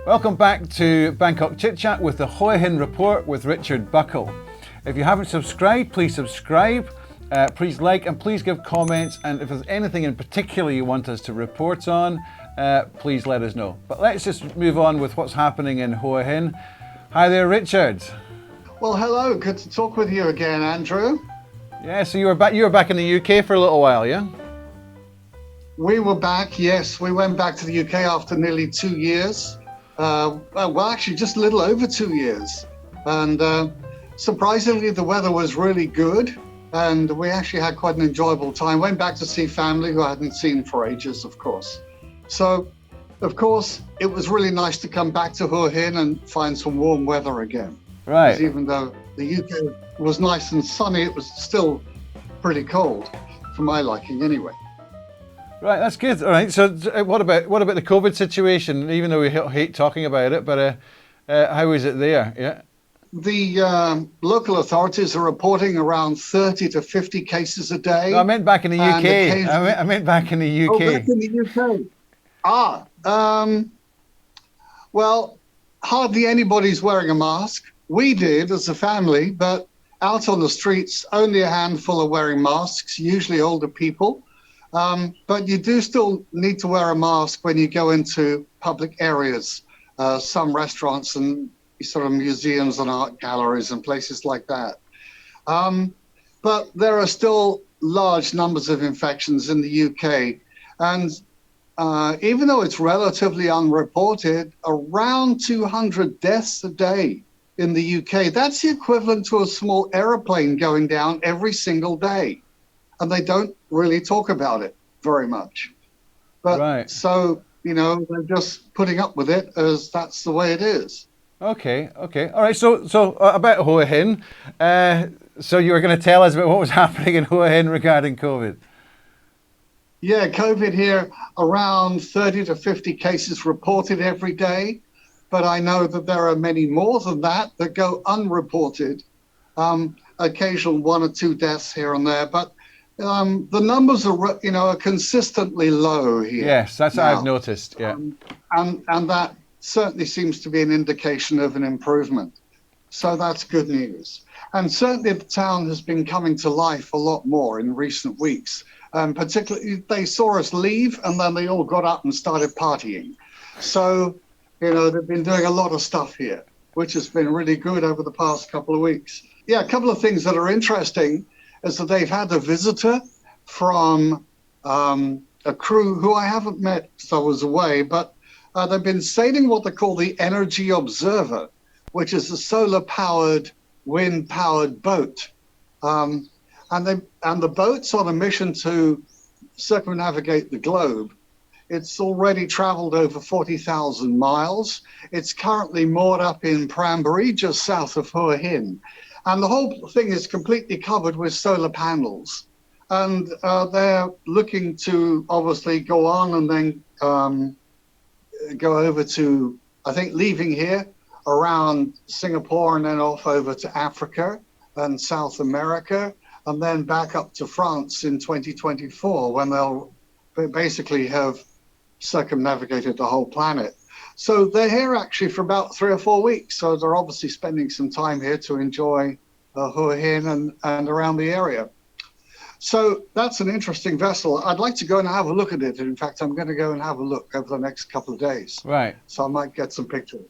Welcome back to Bangkok ChitChat with the Hua Hin Report with Richard Buckle. If you haven't subscribed, please subscribe, please like, and please give comments. And if there's anything in particular you want us to report on, please let us know. But let's just move on with what's happening in Hua Hin. Hi there, Richard. Well, hello. Good to talk with you again, Andrew. Yeah, so you were back in the UK for a little while, yeah? We were back, yes. We went back to the UK after nearly 2 years. Well, actually, just a little over 2 years. And surprisingly, the weather was really good. And we actually had quite an enjoyable time. Went back to see family who I hadn't seen for ages, of course. So, of course, it was really nice to come back to Hua Hin and find some warm weather again. Right. Because even though the UK was nice and sunny, it was still pretty cold, for my liking anyway. Right, that's good. All right. So, what about the COVID situation? Even though we hate talking about it, but how is it there? Yeah. The local authorities are reporting around 30 to 50 cases a day. No, I meant back in the UK. I meant back in the UK. Oh, back in the UK. Well, hardly anybody's wearing a mask. We did as a family, but out on the streets, only a handful are wearing masks, usually older people. But you do still need to wear a mask when you go into public areas, some restaurants and sort of museums and art galleries and places like that. But there are still large numbers of infections in the UK. And even though it's relatively unreported, around 200 deaths a day in the UK, that's the equivalent to a small aeroplane going down every single day. And they don't really talk about it very much. But right. So, they're just putting up with it as that's the way it is. Okay. All right. So about Hua Hin. So you were going to tell us about what was happening in Hua Hin regarding COVID. Yeah, COVID here, around 30 to 50 cases reported every day. But I know that there are many more than that go unreported. Occasional 1 or 2 deaths here and there. But the numbers are consistently low here. Yes, that's now. what I've noticed. Yeah, and that certainly seems to be an indication of an improvement. So that's good news. And certainly the town has been coming to life a lot more in recent weeks. Particularly, they saw us leave, and then they all got up and started partying. So, they've been doing a lot of stuff here, which has been really good over the past couple of weeks. Yeah, a couple of things that are interesting is that they've had a visitor from a crew who I haven't met because I was away, but they've been sailing what they call the Energy Observer, which is a solar-powered, wind-powered boat. And the boat's on a mission to circumnavigate the globe. It's already traveled over 40,000 miles. It's currently moored up in Prambori, just south of Hua Hin. And the whole thing is completely covered with solar panels. And they're looking to obviously go on and then go over to, I think, leaving here around Singapore and then off over to Africa and South America, and then back up to France in 2024 when they'll basically have circumnavigated the whole planet. So they're here actually for about 3 or 4 weeks. So they're obviously spending some time here to enjoy Hua Hin and around the area. So that's an interesting vessel. I'd like to go and have a look at it. In fact, I'm going to go and have a look over the next couple of days. Right. So I might get some pictures.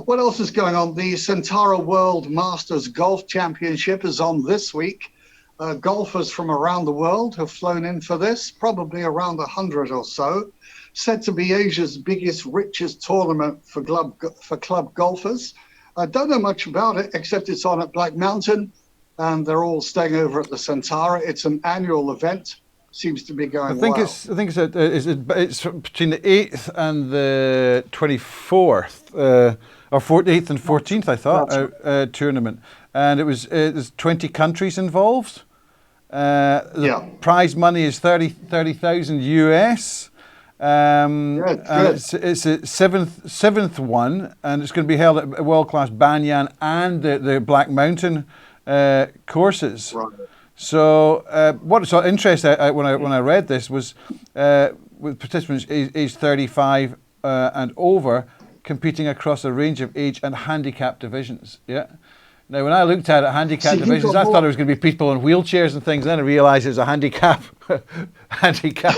What else is going on? The Centara World Masters Golf Championship is on this week. Golfers from around the world have flown in for this, probably around 100 or so. Said to be Asia's biggest, richest tournament for club golfers. I don't know much about it, except it's on at Black Mountain, and they're all staying over at the Centara. It's an annual event. Seems to be going well. I think it's between the 8th and the 24th, or 8th and 14th, I thought, tournament. And there's 20 countries involved. The prize money is 30,000 US. And it's a seventh one, and it's going to be held at world-class Banyan and the Black Mountain courses. Right. So what saw interest when I read this was with participants age 35 and over competing across a range of age and handicap divisions. Yeah. Now, when I looked at it, handicap divisions, I thought it was going to be people in wheelchairs and things. Then I realised it was a handicap, handicap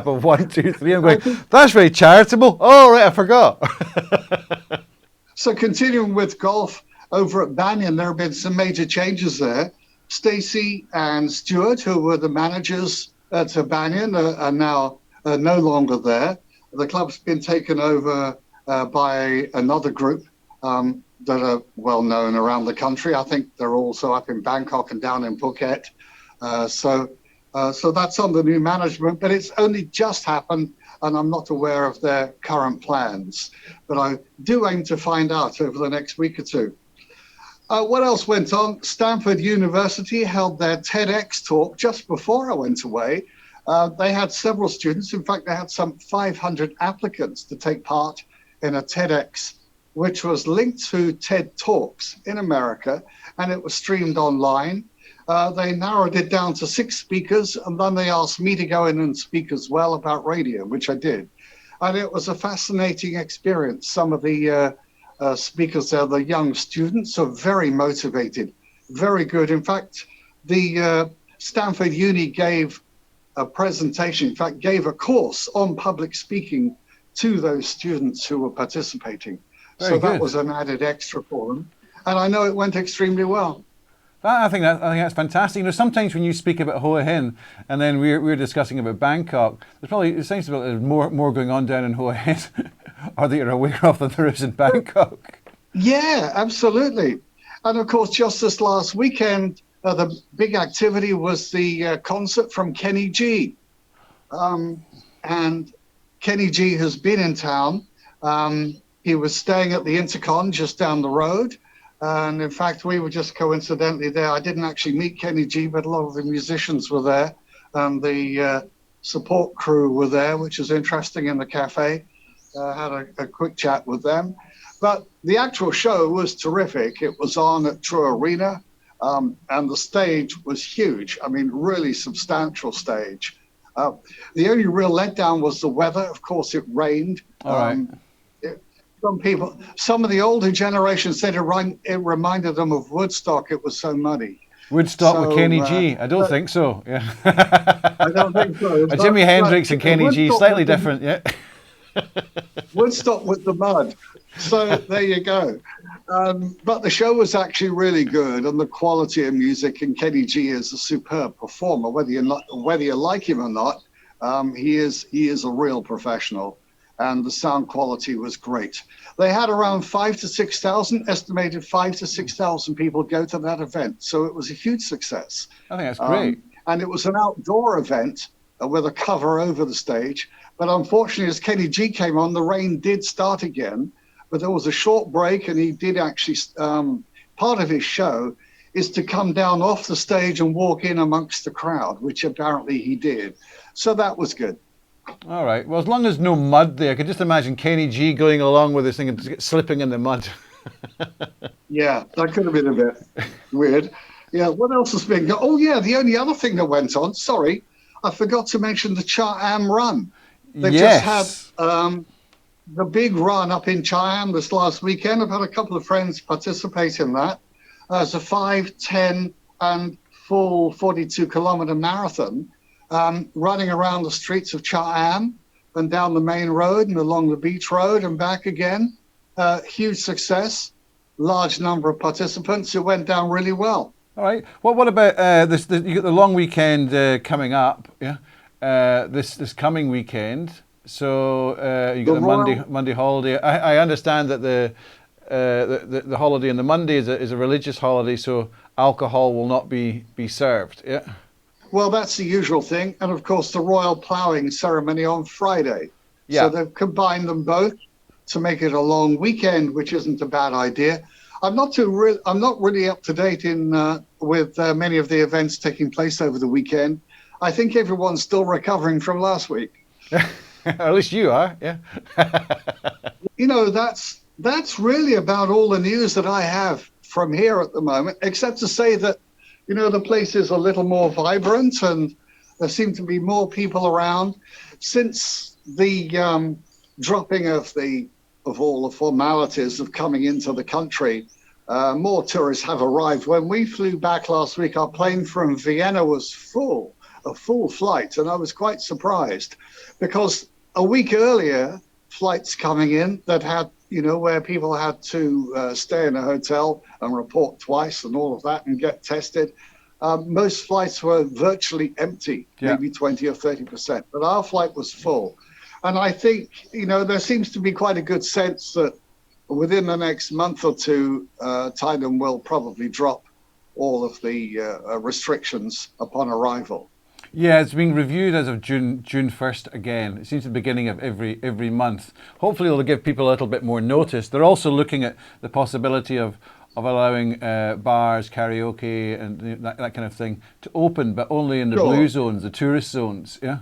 of 1, 2, 3. I'm going, that's very charitable. Oh, right, I forgot. So continuing with golf over at Banyan, there have been some major changes there. Stacey and Stuart, who were the managers at Banyan, are now no longer there. The club's been taken over by another group that are well known around the country. I think they're also up in Bangkok and down in Phuket. So that's under new management, but it's only just happened, and I'm not aware of their current plans. But I do aim to find out over the next week or two. What else went on? Stanford University held their TEDx talk just before I went away. They had several students. In fact, they had some 500 applicants to take part in a TEDx, which was linked to TED Talks in America, and it was streamed online. They narrowed it down to 6 speakers, and then they asked me to go in and speak as well about radio, which I did. And it was a fascinating experience. Some of the speakers there, the young students, are very motivated, very good. In fact, the Stanford Uni gave a presentation, in fact, gave a course on public speaking to those students who were participating. Very so good. That was an added extra for them. And I know it went extremely well. I think that's fantastic. You know, sometimes when you speak about Hua Hin, and then we're discussing about Bangkok, it seems to be there's more going on down in Hua Hin, or that you're aware of, than there is in Bangkok. Yeah, absolutely. And of course, just this last weekend, the big activity was the concert from Kenny G. And Kenny G has been in town. He was staying at the Intercon just down the road. And in fact, we were just coincidentally there. I didn't actually meet Kenny G, but a lot of the musicians were there. And the support crew were there, which is interesting, in the cafe. Had a quick chat with them. But the actual show was terrific. It was on at True Arena, and the stage was huge. I mean, really substantial stage. The only real letdown was the weather. Of course, it rained. All right. Some of the older generation said it reminded them of Woodstock. It was so muddy. Woodstock with Kenny G? I don't think so. Yeah. I don't think so. Jimi Hendrix and Kenny G, slightly different, yeah. Woodstock with the mud. So there you go. But the show was actually really good, and the quality of music. And Kenny G is a superb performer, whether you like him or not. He is a real professional. And the sound quality was great. They had around 5,000 to 6,000, estimated 5,000 to 6,000 people go to that event. So it was a huge success. I think that's great. And it was an outdoor event with a cover over the stage. But unfortunately, as Kenny G came on, the rain did start again. But there was a short break, and he did actually, part of his show is to come down off the stage and walk in amongst the crowd, which apparently he did. So that was good. All right. Well, as long as no mud there, I could just imagine Kenny G going along with this thing and slipping in the mud. Yeah, that could have been a bit weird. Yeah, what else has been going on? Oh, yeah, the only other thing that went on, sorry, I forgot to mention the Cha-Am Run. They've just had the big run up in Cha-Am this last weekend. I've had a couple of friends participate in that. It's a 5, 10, and full 42-kilometer marathon. Running around the streets of Cha-Am and down the main road and along the beach road and back again. Huge success, large number of participants. It went down really well. All right. Well, what about this? You got the long weekend coming up, yeah? This coming weekend. So you got the Monday holiday. I understand that the holiday on the Monday is a religious holiday, so alcohol will not be served. Yeah. Well, that's the usual thing. And of course, the royal ploughing ceremony on Friday. Yeah. So they've combined them both to make it a long weekend, which isn't a bad idea. I'm not really up to date with many of the events taking place over the weekend. I think everyone's still recovering from last week. At least you are, yeah. You know, that's really about all the news that I have from here at the moment, except to say that, you know, the place is a little more vibrant and there seem to be more people around. Since the dropping of all the formalities of coming into the country, more tourists have arrived. When we flew back last week, our plane from Vienna was full, a full flight, and I was quite surprised because a week earlier, flights coming in that had, where people had to stay in a hotel and report twice and all of that and get tested. Most flights were virtually empty, maybe 20 or 30%, but our flight was full. And I think, there seems to be quite a good sense that within the next month or two, Thailand will probably drop all of the restrictions upon arrival. Yeah, it's being reviewed as of June 1st again. It seems the beginning of every month. Hopefully it'll give people a little bit more notice. They're also looking at the possibility of allowing bars, karaoke and that kind of thing to open, but only in the blue zones, the tourist zones. Yeah.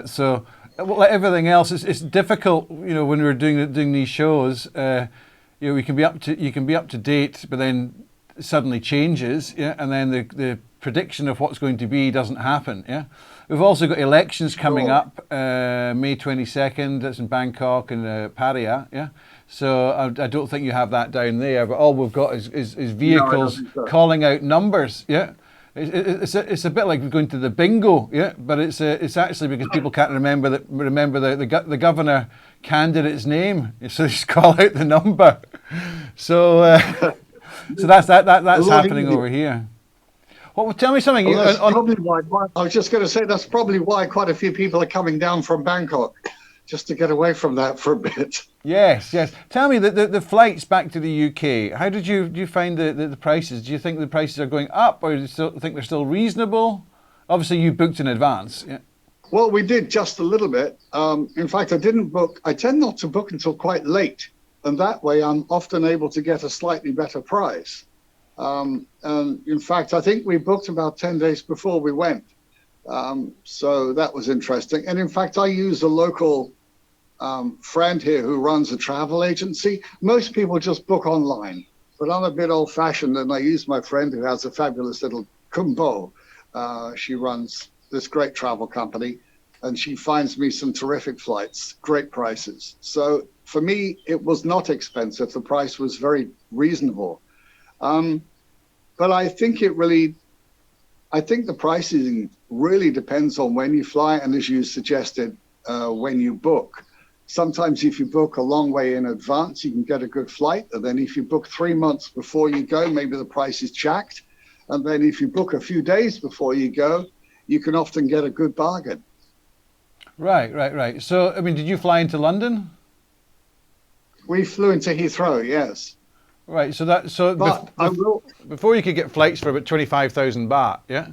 So like everything else, it's difficult, when we're doing these shows. You can be up to date, but then it suddenly changes, and then the prediction of what's going to be doesn't happen. Yeah, we've also got elections coming up, May 22nd. That's in Bangkok and Pattaya. Yeah, so I don't think you have that down there. But all we've got is vehicles calling out numbers. Yeah. It's a bit like going to the bingo, yeah. But it's actually because people can't remember the governor candidate's name, so they just call out the number. So so that's happening over here. Well, tell me something. Well, probably why, I was just going to say that's probably why quite a few people are coming down from Bangkok, just to get away from that for a bit. Yes. Tell me the flights back to the UK. How did you find the prices? Do you think the prices are going up, or do you still think they're still reasonable? Obviously, you booked in advance. Yeah. Well, we did just a little bit. In fact, I didn't book. I tend not to book until quite late, and that way I'm often able to get a slightly better price. And in fact, I think we booked about 10 days before we went. So that was interesting. And in fact, I use a local friend here who runs a travel agency. Most people just book online, but I'm a bit old fashioned and I use my friend who has a fabulous little kumbo. She runs this great travel company and she finds me some terrific flights, great prices. So for me, it was not expensive. The price was very reasonable. But I think the pricing really depends on when you fly. And as you suggested, when you book, sometimes if you book a long way in advance, you can get a good flight. And then if you book 3 months before you go, maybe the price is jacked. And then if you book a few days before you go, you can often get a good bargain. Right. So, I mean, did you fly into London? We flew into Heathrow, yes. Right, before you could get flights for about 25,000 baht, yeah?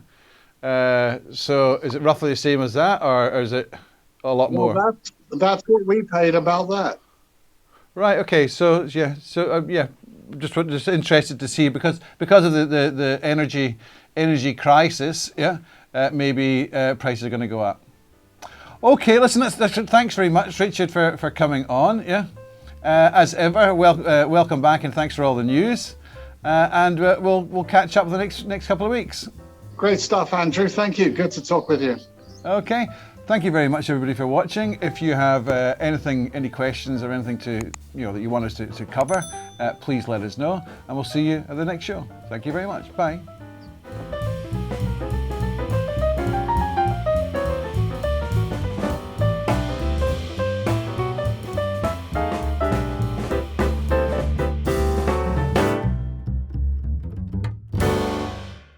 So is it roughly the same as that, or is it a lot more? That's what we paid, about that. Right, okay, so just interested to see, because of the energy crisis, yeah, maybe prices are going to go up. Okay, listen, thanks very much, Richard, for coming on, yeah? As ever, welcome back and thanks for all the news. And we'll catch up the next couple of weeks. Great stuff, Andrew. Thank you. Good to talk with you. Okay. Thank you very much, everybody, for watching. If you have any questions or anything that you want us to cover, please let us know, and we'll see you at the next show. Thank you very much. Bye.